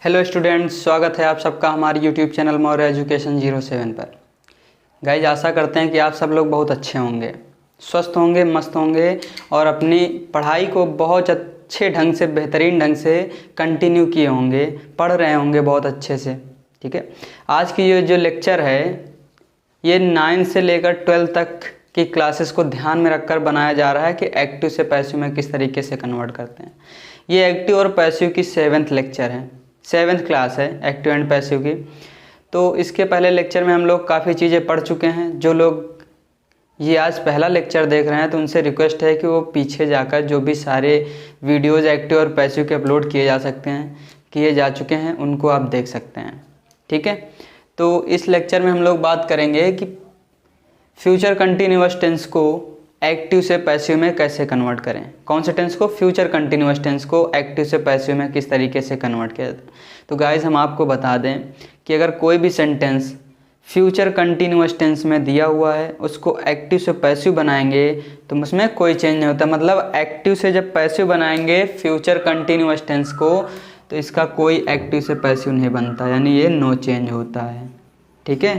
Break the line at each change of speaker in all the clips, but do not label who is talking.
Hello students, स्वागत है आप सबका हमारे यूट्यूब चैनल मौर्य एजुकेशन 07 पर। गाइज, आशा करते हैं कि आप सब लोग बहुत अच्छे होंगे, स्वस्थ होंगे, मस्त होंगे और अपनी पढ़ाई को बहुत अच्छे ढंग से, बेहतरीन ढंग से कंटिन्यू किए होंगे, पढ़ रहे होंगे बहुत अच्छे से। ठीक है, आज की ये जो लेक्चर है ये 9 से लेकर 12 तक की क्लासेस को ध्यान में रखकर बनाया जा रहा है कि एक्टिव से पैसिव में किस तरीके से कन्वर्ट करते हैं। ये एक्टिव और पैसिव की 7th लेक्चर है, 7th क्लास है एक्टिव एंड पैसिव की। तो इसके पहले लेक्चर में हम लोग काफ़ी चीज़ें पढ़ चुके हैं। जो लोग ये आज पहला लेक्चर देख रहे हैं तो उनसे रिक्वेस्ट है कि वो पीछे जाकर जो भी सारे वीडियोज़ एक्टिव और पैसिव के अपलोड किए जा सकते हैं, किए जा चुके हैं, उनको आप देख सकते हैं। ठीक है, तो इस लेक्चर में हम लोग बात करेंगे कि फ्यूचर कंटिन्यूअस टेंस को एक्टिव से पैसिव में कैसे कन्वर्ट करें। कौन से टेंस को? फ्यूचर कंटिन्यूअस टेंस को एक्टिव से पैसिव में किस तरीके से कन्वर्ट किया जाता है। तो गाइस, हम आपको बता दें कि अगर कोई भी सेंटेंस फ्यूचर कंटिन्यूअस टेंस में दिया हुआ है, उसको एक्टिव से पैसिव बनाएंगे तो उसमें कोई चेंज नहीं होता। मतलब एक्टिव से जब पैसिव बनाएंगे फ्यूचर कंटिन्यूअस टेंस को, तो इसका कोई एक्टिव से पैसिव नहीं बनता, यानी ये नो चेंज होता है। ठीक है,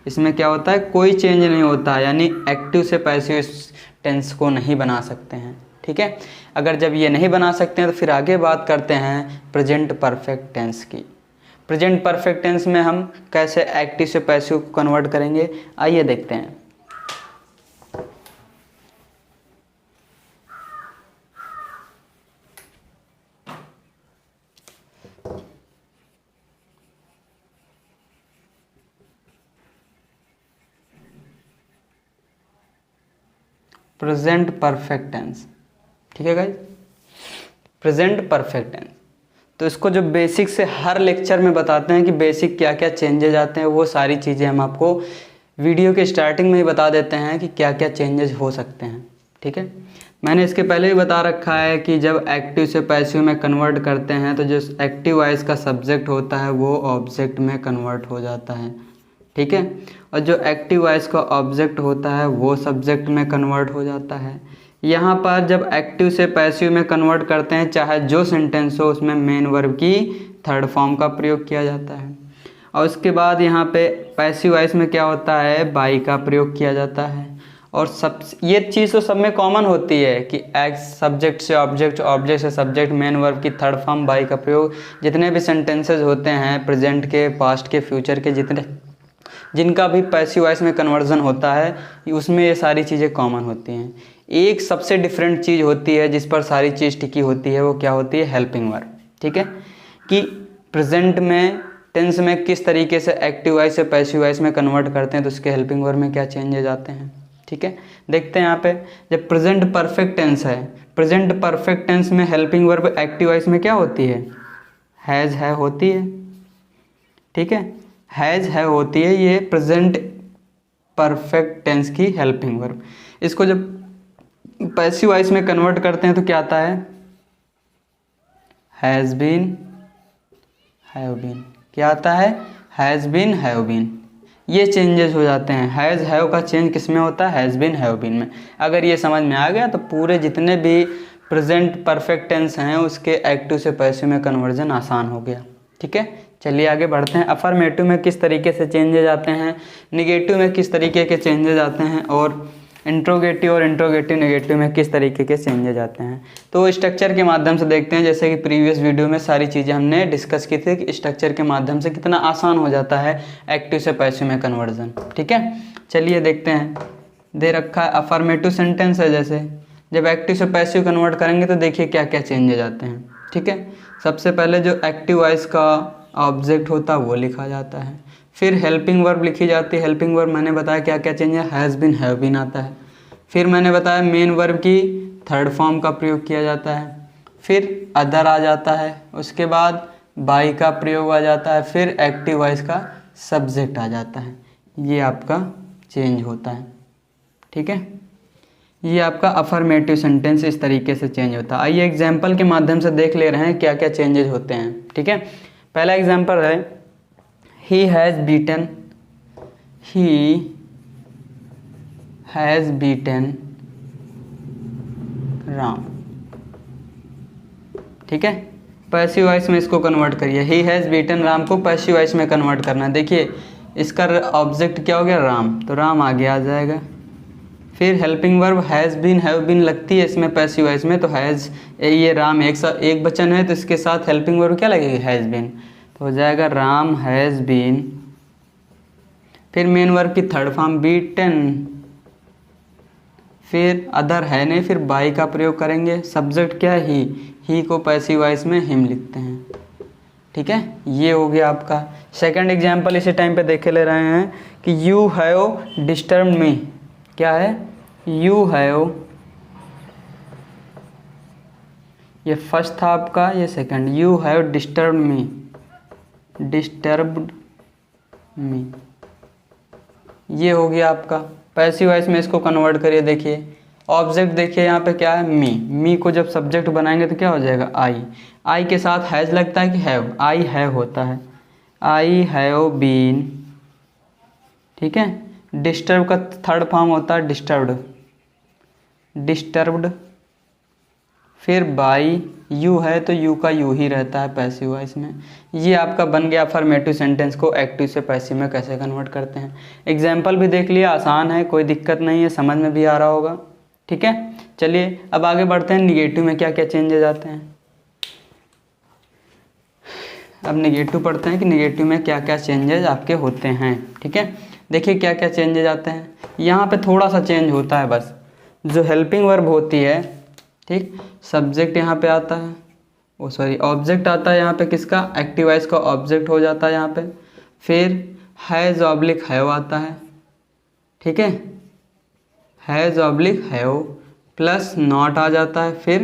इसमें क्या होता है? कोई चेंज नहीं होता, यानी एक्टिव से पैसिव टेंस को नहीं बना सकते हैं। ठीक है, अगर जब ये नहीं बना सकते हैं तो फिर आगे बात करते हैं प्रेजेंट परफेक्ट टेंस की। प्रेजेंट परफेक्ट टेंस में हम कैसे एक्टिव से पैसिव को कन्वर्ट करेंगे, आइए देखते हैं। प्रेजेंट परफेक्ट टेंस, ठीक है गाइस, प्रेजेंट परफेक्ट टेंस। तो इसको जो बेसिक से हर लेक्चर में बताते हैं कि बेसिक क्या क्या चेंजेज आते हैं, वो सारी चीज़ें हम आपको वीडियो के स्टार्टिंग में ही बता देते हैं कि क्या क्या चेंजेस हो सकते हैं। ठीक है, मैंने इसके पहले भी बता रखा है कि जब एक्टिव से पैसिव में कन्वर्ट करते हैं तो जो एक्टिव वॉइस का सब्जेक्ट होता है वो ऑब्जेक्ट में कन्वर्ट हो जाता है। ठीक है, और जो एक्टिव वॉइस का ऑब्जेक्ट होता है वो सब्जेक्ट में कन्वर्ट हो जाता है। यहाँ पर जब एक्टिव से पैसिव में कन्वर्ट करते हैं, चाहे जो सेंटेंस हो, उसमें मेन वर्ब की थर्ड फॉर्म का प्रयोग किया जाता है। और उसके बाद यहाँ पे पैसिव वॉइस में क्या होता है? बाई का प्रयोग किया जाता है। और सब ये चीज़ तो सब में कॉमन होती है कि एक्स सब्जेक्ट से ऑब्जेक्ट, ऑब्जेक्ट से सब्जेक्ट, मेन वर्ब की थर्ड फॉर्म, बाई का प्रयोग। जितने भी सेंटेंसेज होते हैं प्रेजेंट के, पास्ट के, फ्यूचर के, जिनका भी पैसिव वॉइस में कन्वर्जन होता है, उसमें ये सारी चीज़ें कॉमन होती हैं। एक सबसे डिफरेंट चीज़ होती है जिस पर सारी चीज़ टिकी होती है, वो क्या होती है? Helping verb. ठीक है, कि प्रेजेंट में टेंस में किस तरीके से एक्टिव वॉइस से पैसिव वॉइस में कन्वर्ट करते हैं, तो उसके हेल्पिंग वर्ब में क्या चेंजेज आते हैं। ठीक है, देखते हैं यहाँ पे। जब प्रेजेंट परफेक्ट टेंस है, प्रेजेंट परफेक्ट टेंस में हेल्पिंग वर्ब एक्टिव वॉइस में क्या होती है? हैज़ है होती है। ठीक है, हैज़ है होती है, ये प्रेजेंट परफेक्ट टेंस की हेल्पिंग वर्ब। इसको जब पैसिव वॉइस में कन्वर्ट करते हैं तो क्या आता है? Has been, have been. क्या आता है? Has been, have been. ये चेंजेस हो जाते हैं। हैज़ हैव का चेंज किस में होता है? हैज़ बीन, हैव बीन में। अगर ये समझ में आ गया तो पूरे जितने भी प्रेजेंट परफेक्ट टेंस हैं उसके एक्टिव से पैसिव में कन्वर्जन आसान हो गया। ठीक है, चलिए आगे बढ़ते हैं। अफर्मेटिव में किस तरीके से चेंजेज आते हैं, निगेटिव में किस तरीके के चेंजेज आते हैं, और इंट्रोगेटिव और इंट्रोगेटिव नेगेटिव में किस तरीके के चेंजेज आते हैं। तो स्ट्रक्चर के माध्यम से देखते हैं। जैसे कि प्रीवियस वीडियो में सारी चीज़ें हमने डिस्कस की थी कि स्ट्रक्चर के माध्यम से कितना आसान हो जाता है एक्टिव से पैसिव में कन्वर्जन। ठीक है, चलिए देखते हैं। दे रखा है अफर्मेटिव सेंटेंस है, जैसे जब एक्टिव से पैसिव कन्वर्ट करेंगे तो देखिए क्या क्या चेंजेज आते हैं। ठीक है, सबसे पहले जो एक्टिव वॉइस का ऑब्जेक्ट होता है वो लिखा जाता है, फिर हेल्पिंग वर्ब लिखी जाती है। हेल्पिंग वर्ब मैंने बताया क्या क्या चेंज है, हैज़ बीन, हैव बीन आता है। फिर मैंने बताया मेन वर्ब की थर्ड फॉर्म का प्रयोग किया जाता है, फिर अदर आ जाता है, उसके बाद बाई का प्रयोग आ जाता है, फिर एक्टिव वॉइस का सब्जेक्ट आ जाता है। ये आपका चेंज होता है। ठीक है, ये आपका अफर्मेटिव सेंटेंस इस तरीके से चेंज होता है। आइए एग्जाम्पल के माध्यम से देख ले रहे हैं क्या क्या चेंजेज होते हैं। ठीक है, पहला एग्जाम्पल है he has beaten, he has beaten Ram. ठीक है, पैसिव वॉइस में इसको कन्वर्ट करिए। ही हैज़ बीटन राम को पैसिव वॉइस में कन्वर्ट करना है। देखिए इसका ऑब्जेक्ट क्या हो गया, राम, तो राम आगे आ जाएगा। फिर helping verb has been, have been लगती है इसमें पैसिव वॉइस में, तो हैज़, ये राम एक वचन है तो इसके साथ हेल्पिंग वर्ब क्या लगेगी, हैज़ बीन, तो हो जाएगा राम हैज़ बीन। फिर मेन वर्ब की थर्ड फॉर्म बीटन, फिर अदर है नहीं, फिर बाई का प्रयोग करेंगे। सब्जेक्ट क्या है, ही को पैसिव वॉइस में हिम लिखते हैं। ठीक है, ये हो गया आपका। सेकंड एग्जाम्पल इसी टाइम पे देखे ले रहे हैं कि यू हैव डिस्टर्ब मी। क्या है, यू हैव, ये फर्स्ट था आपका, ये second. You have disturb me, disturbed me, ये हो गया आपका। पैसिव वॉइस में इसको कन्वर्ट करिए। देखिए ऑब्जेक्ट देखिए यहाँ पे क्या है, मी को जब सब्जेक्ट बनाएंगे तो क्या हो जाएगा, आई के साथ हैज़ लगता है कि हैव, आई हैव होता है, आई हैव बीन। ठीक है, डिस्टर्ब का थर्ड फॉर्म होता है डिस्टर्ब्ड, डिस्टर्ब्ड। फिर बाई, यू है तो यू का यू ही रहता है पैसिव वॉइस में। ये आपका बन गया अफर्मेटिव सेंटेंस को एक्टिव से पैसिव में कैसे कन्वर्ट करते हैं। एग्जाम्पल भी देख लिया, आसान है, कोई दिक्कत नहीं है, समझ में भी आ रहा होगा। ठीक है, चलिए अब आगे बढ़ते हैं। निगेटिव में क्या क्या चेंजेस आते हैं। अब निगेटिव पढ़ते हैं कि निगेटिव में क्या क्या चेंजेस आपके होते हैं। ठीक है, देखिए क्या क्या चेंजेस आते हैं। यहाँ पे थोड़ा सा चेंज होता है बस, जो हेल्पिंग वर्ब होती है, ठीक, सब्जेक्ट यहाँ पे आता है, ओ सॉरी ऑब्जेक्ट आता है यहाँ पे, किसका, एक्टिव वॉइस का ऑब्जेक्ट हो जाता है यहाँ पे। फिर हैज़ ऑब्लिक हैव आता है। ठीक है, has oblique have plus not आ जाता है। फिर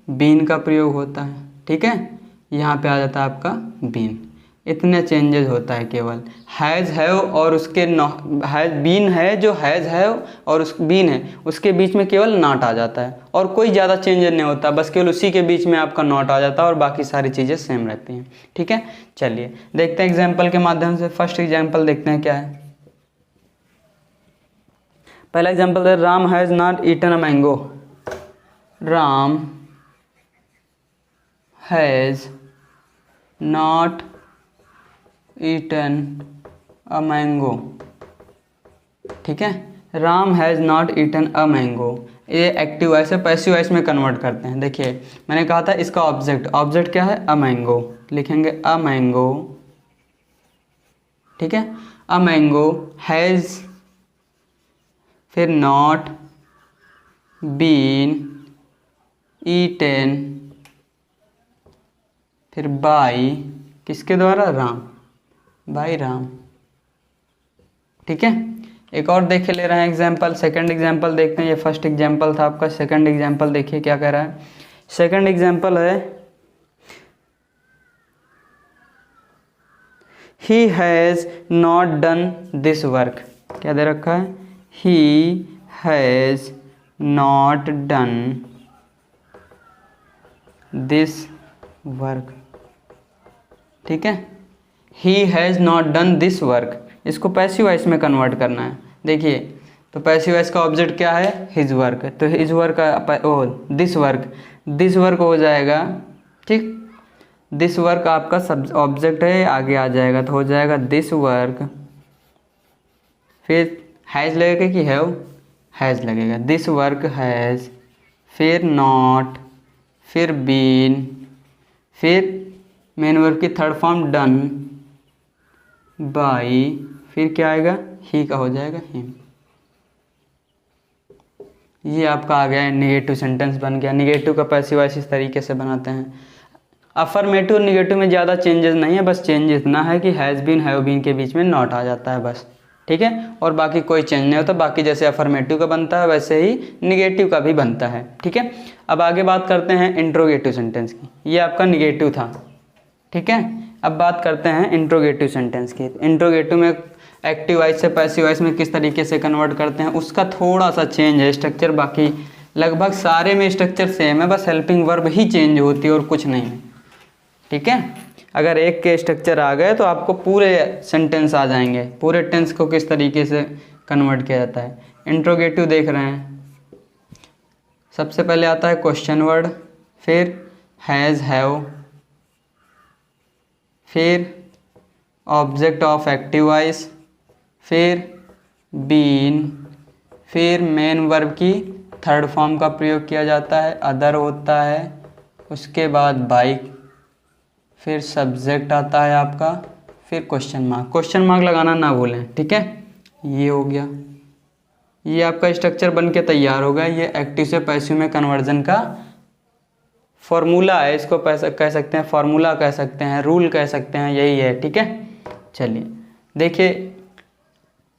बीन का प्रयोग होता है। ठीक है, यहाँ पे आ जाता है आपका बीन। इतने चेंजेस होता है केवल। हैज़ हैव और उसके हैज़ बीन है, जो हैज़ हैव और उस बीन है उसके बीच में केवल नॉट आ जाता है, और कोई ज़्यादा चेंजेस नहीं होता, बस केवल उसी के बीच में आपका नॉट आ जाता है और बाकी सारी चीज़ें सेम रहती हैं। ठीक है, चलिए देखते हैं एग्जाम्पल के माध्यम से। फर्स्ट एग्जाम्पल देखते हैं क्या है। पहला एग्जाम्पल है, Ram has not eaten a mango. Ram has not eaten a mango. ठीक है, Ram has not eaten a mango, ये एक्टिव वॉइस है, पैसिव वॉइस में कन्वर्ट करते हैं। देखिए मैंने कहा था इसका ऑब्जेक्ट क्या है, अ मैंगो, लिखेंगे अ मैंगो। ठीक है, अ मैंगो हैज़, फिर नॉट बीन ईटन, फिर बाई, किसके द्वारा, राम, बाई राम। ठीक है, एक और देख ले रहे हैं एग्जाम्पल। सेकंड एग्जाम्पल देखते हैं, ये फर्स्ट एग्जाम्पल था आपका, सेकंड एग्जाम्पल देखिए क्या कह रहा है। सेकंड एग्जाम्पल है, he has not done this work. क्या दे रखा है, he has not done this work. ठीक है, he has not done this work, इसको पैसिव वॉइस में कन्वर्ट करना है। देखिए तो पैसिव वॉइस का ऑब्जेक्ट क्या है, हिज वर्क, तो हिज वर्क का दिस वर्क हो जाएगा। ठीक, दिस वर्क आपका सब ऑब्जेक्ट है, आगे आ जाएगा तो हो जाएगा दिस वर्क। फिर हैज़ लगेगा कि हैज़ लगेगा, दिस वर्क हैज़, फिर नॉट, फिर बीन, फिर मेन वर्ब की थर्ड फॉर्म डन बाई, फिर क्या आएगा, ही का हो जाएगा हिम। ये आपका आ गया निगेटिव सेंटेंस बन गया। निगेटिव का पैसिव वॉइस इस तरीके से बनाते हैं। अफर्मेटिव और निगेटिव में ज़्यादा चेंजेस नहीं है, बस चेंज इतना है कि हैज़ बीन हैव बीन के बीच में नॉट आ जाता है बस। ठीक है, और बाकी कोई चेंज नहीं होता। बाकी जैसे अफर्मेटिव का बनता है वैसे ही निगेटिव का भी बनता है। ठीक है, अब आगे बात करते हैं इंट्रोगेटिव सेंटेंस की। ये आपका निगेटिव था। ठीक है, अब बात करते हैं इंट्रोगेटिव सेंटेंस की। इंट्रोगेटिव में एक्टिव वॉइस से पैसिव वॉइस में किस तरीके से कन्वर्ट करते हैं, उसका थोड़ा सा चेंज है स्ट्रक्चर, बाकी लगभग सारे में स्ट्रक्चर सेम है, बस हेल्पिंग वर्ब ही चेंज होती है और कुछ नहीं है। ठीक है, अगर एक के स्ट्रक्चर आ गए तो आपको पूरे सेंटेंस आ जाएंगे। पूरे टेंस को किस तरीके से कन्वर्ट किया जाता है। इंट्रोगेटिव देख रहे हैं, सबसे पहले आता है क्वेश्चन वर्ड, फिर हैज़ हैव, फिर ऑब्जेक्ट ऑफ एक्टिव वॉइस, फिर बीन, फिर मेन वर्ब की थर्ड फॉर्म का प्रयोग किया जाता है, अदर होता है, उसके बाद बाइक, फिर सब्जेक्ट आता है आपका, फिर क्वेश्चन मार्क लगाना ना भूलें, ठीक है। ये हो गया, ये आपका स्ट्रक्चर बन के तैयार हो गया। ये एक्टिव से पैसिव में कन्वर्जन का फॉर्मूला है, इसको कह सकते हैं, फॉर्मूला कह सकते हैं, रूल कह सकते हैं, यही है, ठीक है। चलिए देखिए,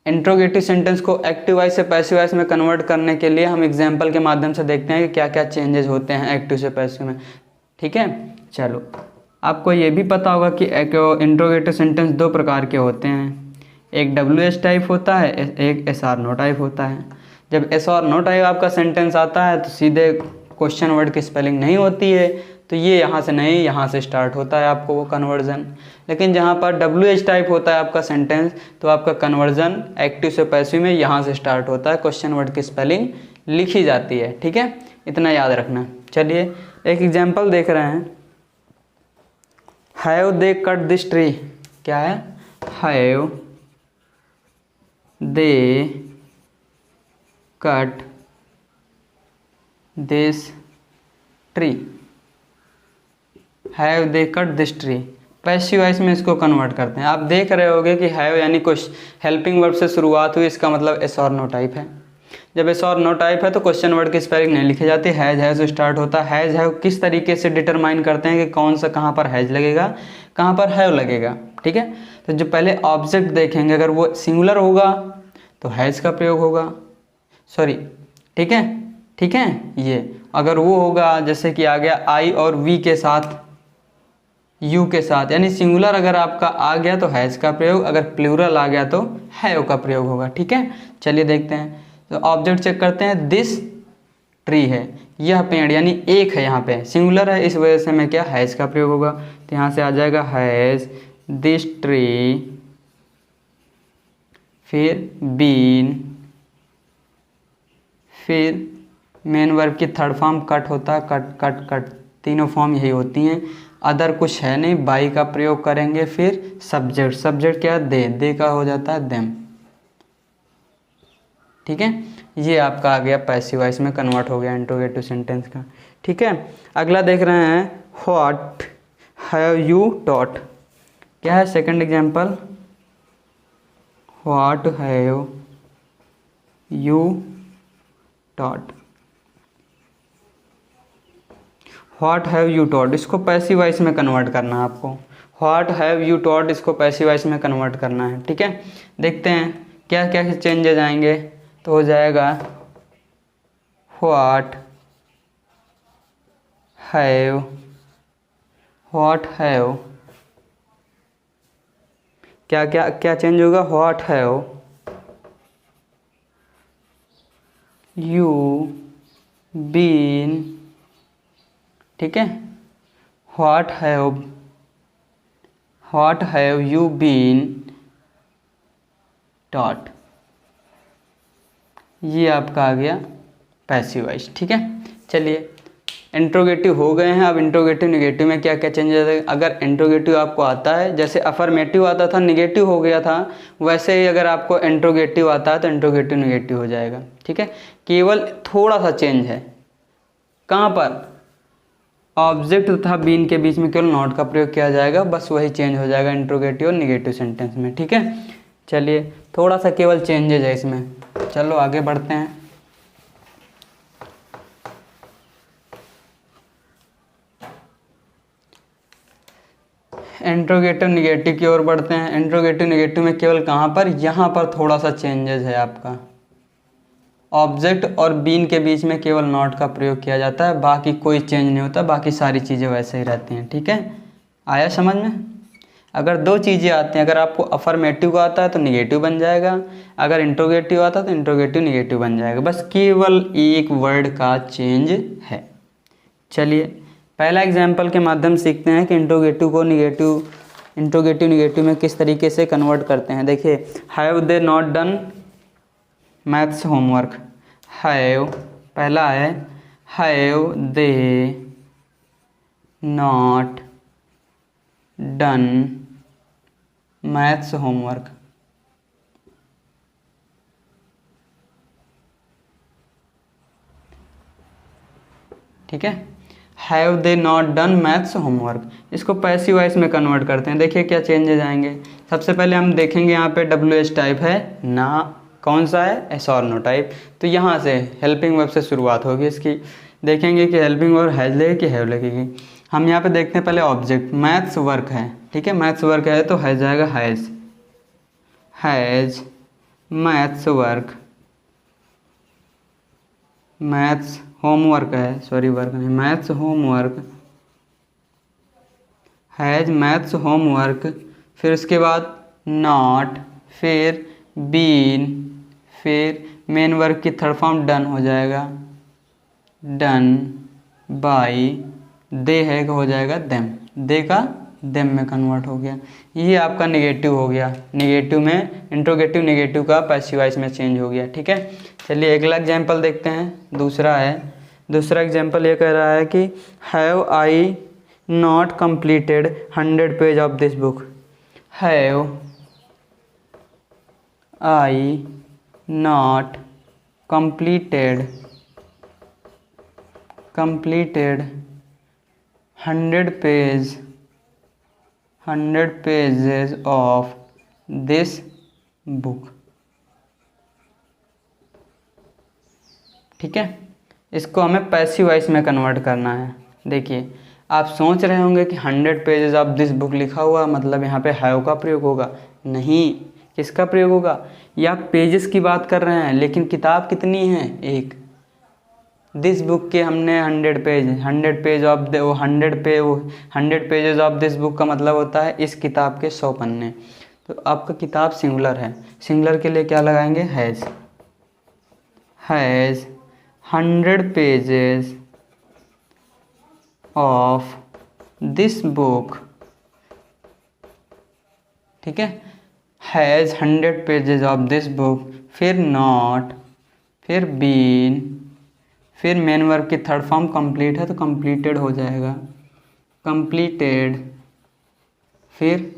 इंट्रोगेटिव सेंटेंस को एक्टिव वॉइस से पैसिव वॉइस में कन्वर्ट करने के लिए हम एग्जाम्पल के माध्यम से देखते हैं कि क्या क्या चेंजेस होते हैं एक्टिव से पैसिव में, ठीक है। चलो, आपको ये भी पता होगा कि इंट्रोगेटिव सेंटेंस दो प्रकार के होते हैं, एक WH टाइप होता है, एक SR नो टाइप होता है। जब SR नो टाइप आपका सेंटेंस आता है तो सीधे क्वेश्चन वर्ड की स्पेलिंग नहीं होती है, तो ये यहाँ से नहीं, यहाँ से स्टार्ट होता है आपको वो कन्वर्जन। लेकिन जहाँ पर WH टाइप होता है आपका सेंटेंस, तो आपका कन्वर्जन एक्टिव से पैसिव में यहाँ से स्टार्ट होता है, क्वेश्चन वर्ड की स्पेलिंग लिखी जाती है, ठीक है, इतना याद रखना। चलिए एक एग्जाम्पल देख रहे हैं, have they cut this tree, क्या है, have they cut this tree, have they cut this tree, passive voice में इसको कन्वर्ट करते हैं। आप देख रहे होगे कि हैव यानी कुछ हेल्पिंग वर्ब से शुरुआत हुई, इसका मतलब एस और नो टाइप है। जब एस और नो टाइप है तो क्वेश्चन वर्ड की स्पेलिंग नहीं लिखी जाती, हैज हैव से स्टार्ट होता है। हैज हैव किस तरीके से डिटरमाइन करते हैं कि कौन सा, कहाँ पर हैज लगेगा, कहाँ पर हैव लगेगा, ठीक है। तो जो पहले ऑब्जेक्ट देखेंगे, अगर वो सिंगुलर होगा तो हैज का प्रयोग होगा, सॉरी, ठीक है, ठीक है। ये अगर वो होगा, जैसे कि आ गया आई और वी के साथ, यू के साथ, यानी सिंगुलर अगर आपका आ गया तो हैज का प्रयोग, अगर प्लूरल आ गया तो हैव का प्रयोग होगा, ठीक है। चलिए देखते हैं, तो ऑब्जेक्ट चेक करते हैं, दिस ट्री है, यह पेड़, यानी एक है, यहाँ पे सिंगुलर है, इस वजह से मैं क्या, हैज का प्रयोग होगा। तो यहाँ से आ जाएगा हैज दिस ट्री, फिर बीन, फिर मेन वर्ब की थर्ड फॉर्म कट होता है, कट कट कट, तीनों फॉर्म यही होती हैं, अदर कुछ है नहीं, बाई का प्रयोग करेंगे, फिर सब्जेक्ट, सब्जेक्ट क्या, दे का हो जाता है देम, ठीक है। ये आपका आ गया पैसिव वॉइस में कन्वर्ट हो गया इंट्रोगेटिव सेंटेंस का, ठीक है। अगला देख रहे हैं, व्हाट हैव यू टॉट, क्या है second example, what have you taught, what have you taught, इसको पैसिव वॉइस में कन्वर्ट करना है आपको, व्हाट हैव यू टॉट इसको पैसिव वॉइस में कन्वर्ट करना है, ठीक है। देखते हैं क्या क्या चेंजेस आएंगे, तो हो जाएगा व्हाट हैव, व्हाट हैव, क्या क्या क्या चेंज होगा, व्हाट हैव यू बीन, ठीक है, what have you been taught, ये आपका आ गया पैसिव वॉइस, ठीक है। चलिए इंट्रोगेटिव हो गए हैं, अब इंट्रोगेटिव निगेटिव में क्या क्या चेंजेस है। अगर इंट्रोगेटिव आपको आता है, जैसे अफर्मेटिव आता था निगेटिव हो गया था, वैसे ही अगर आपको इंट्रोगेटिव आता है तो इंट्रोगेटिव निगेटिव हो जाएगा, ठीक है। केवल थोड़ा सा चेंज है, कहाँ पर, ऑब्जेक्ट तथा बीन के बीच में केवल नॉट का प्रयोग किया जाएगा, बस वही चेंज हो जाएगा इंट्रोगेटिव और निगेटिव सेंटेंस में, ठीक है। चलिए थोड़ा सा केवल चेंजेज है इसमें, चलो आगे बढ़ते हैं। इंट्रोगेटिव निगेटिव की ओर बढ़ते हैं। इंट्रोगेटिव निगेटिव में केवल कहाँ पर, यहाँ पर थोड़ा सा चेंजेस है आपका, ऑब्जेक्ट और बीन के बीच में केवल नॉट का प्रयोग किया जाता है, बाकी कोई चेंज नहीं होता, बाकी सारी चीज़ें वैसे ही रहती हैं, ठीक है। आया समझ में। अगर दो चीज़ें आती हैं, अगर आपको अफर्मेटिव का आता है तो निगेटिव बन जाएगा, अगर इंट्रोगेटिव आता है तो इंट्रोगेटिव निगेटिव बन जाएगा, बस केवल एक वर्ड का चेंज है। चलिए पहला एग्जाम्पल के माध्यम से सीखते हैं कि इंट्रोगेटिव निगेटिव में किस तरीके से कन्वर्ट करते हैं। देखिए, have they not done maths homework, have पहला है, have they not done maths homework. ठीक है, have they not done maths homework, इसको पैसिव वॉइस में कन्वर्ट करते हैं। देखिए क्या चेंजेज आएंगे। सबसे पहले हम देखेंगे यहाँ पे WH टाइप है ना, कौन सा है, एस और नो टाइप। तो यहाँ से हेल्पिंग वर्ब से शुरुआत होगी इसकी। देखेंगे कि हेल्पिंग वर्ब हैज लगेगी कि हैव लगेगी। हम यहाँ पे देखते हैं पहले ऑब्जेक्ट, मैथ्स वर्क है। ठीक है, मैथ्स वर्क है तो हैज आएगा has, has maths work. Maths homework है, सॉरी वर्क नहीं, maths homework, has maths homework. फिर उसके बाद नॉट, फिर बीन, फिर मेन वर्क की थर्ड फॉर्म डन हो जाएगा, डन बाई, दे है का हो जाएगा देम, दे का देम में कन्वर्ट हो गया। ये आपका नेगेटिव हो गया, नेगेटिव में इंट्रोगेटिव नेगेटिव का पैसिव वॉइस में चेंज हो गया। ठीक है, चलिए अगला एग्जाम्पल देखते हैं। दूसरा एग्जाम्पल ये कह रहा है कि have I not completed 100 page of this book. Have I not completed 100 pages of this book। ठीक है, इसको हमें पैसिव वॉइस में कन्वर्ट करना है। देखिए आप सोच रहे होंगे कि 100 पेजेस ऑफ दिस बुक लिखा हुआ मतलब यहाँ पे हैव का प्रयोग होगा। नहीं, किसका प्रयोग होगा? या पेजेस की बात कर रहे हैं, लेकिन किताब कितनी है? एक। दिस बुक के हमने 100 page of 100 pages of this book का मतलब होता है इस किताब के 100 पन्ने। तो आपका किताब सिंगुलर है, सिंगुलर के लिए क्या लगाएंगे? Has 100 pages of this book. ठीक है, has 100 pages of this book, फिर नॉट, फिर बीन, फिर मेन वर्ब की थर्ड फॉर्म कंप्लीट है तो कंप्लीटेड हो जाएगा, कंप्लीटेड, फिर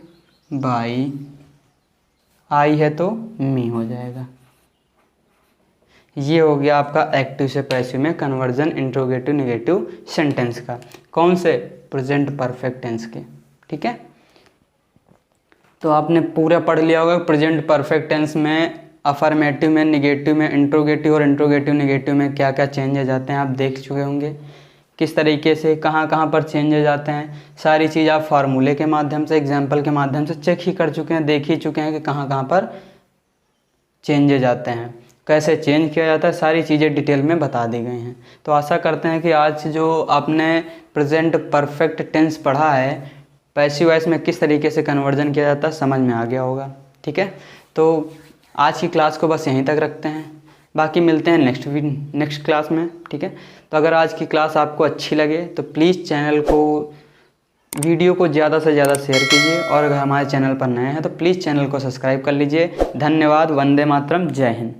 बाई, आई है तो मी हो जाएगा। ये हो गया आपका एक्टिव से पैसिव में कन्वर्जन इंट्रोगेटिव नेगेटिव सेंटेंस का। कौन से? प्रेजेंट परफेक्ट टेंस के। ठीक है, तो आपने पूरा पढ़ लिया होगा प्रेजेंट परफेक्ट टेंस में, अफर्मेटिव में, निगेटिव में, इंट्रोगेटिव और इंट्रोगेटिव नेगेटिव में क्या क्या चेंजेस आते हैं आप देख चुके होंगे। किस तरीके से कहाँ कहाँ पर चेंजेस आते हैं, सारी चीज़ आप फार्मूले के माध्यम से, एग्जाम्पल के माध्यम से चेक ही कर चुके हैं, देख ही चुके हैं कि कहाँ कहाँ पर चेंजेस आते हैं, कैसे चेंज किया जाता है, सारी चीज़ें डिटेल में बता दी गई हैं। तो आशा करते हैं कि आज जो आपने प्रेजेंट परफेक्ट टेंस पढ़ा है, पैसिव वॉइस में किस तरीके से कन्वर्जन किया जाता है, समझ में आ गया होगा। ठीक है, तो आज की क्लास को बस यहीं तक रखते हैं, बाकी मिलते हैं नेक्स्ट क्लास में। ठीक है, तो अगर आज की क्लास आपको अच्छी लगे तो प्लीज़ चैनल को, वीडियो को ज़्यादा से ज़्यादा शेयर कीजिए, और अगर हमारे चैनल पर नए हैं तो प्लीज़ चैनल को सब्सक्राइब कर लीजिए। धन्यवाद। वंदे मातरम। जय हिंद।